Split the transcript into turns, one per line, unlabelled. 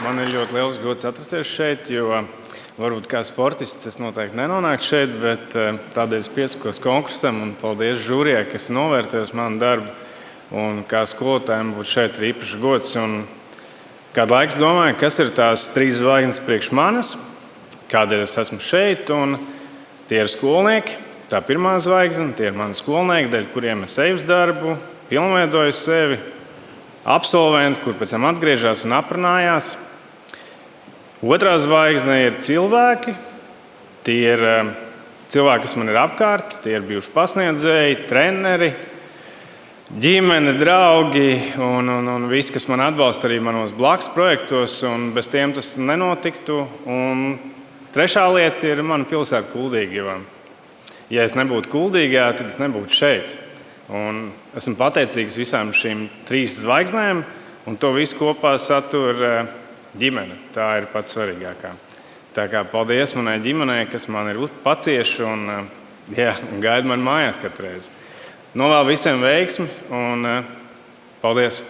Man ir ļoti liels gods atrasties šeit, jo varbūt kā sportists es noteikti nenonāku šeit, bet tādēļ es piesakos konkursam un paldies žūrijai, kas novērtējusi manu darbu. Un kā skolotājiem būt šeit ir īpašs gods. Un kādu laiku domāju, kas ir tās 3 zvaigznes priekš manis, kādēļ es esmu šeit. Un tie ir skolnieki, tā pirmā zvaigzne, tie ir mani skolnieki, dēļ kuriem es eju uz darbu, pilnveidoju sevi. Absolventi, kur pēc tam atgriežas un aprunājās. Otrā zvaigzne ir cilvēki. Tie ir cilvēki, kas man ir apkārt. Tie ir bijuši pasniedzēji, treneri, ģimene, draugi un visi, kas man atbalsta arī manos blakus projektos. Un bez tiem tas nenotiktu. Un trešā lieta ir mana pilsēta Kuldīga. Ja es nebūtu Kuldīgā, tad es nebūtu šeit. Un esmu pateicīgs visām šīm 3 zvaigznēm, un to visu kopā satur ģimene. Tā ir pats svarīgākā. Tā kā paldies manai ģimenei, kas man ir pacieši un gaida mani mājās katru reizi. Novēlu visiem veiksmi un paldies!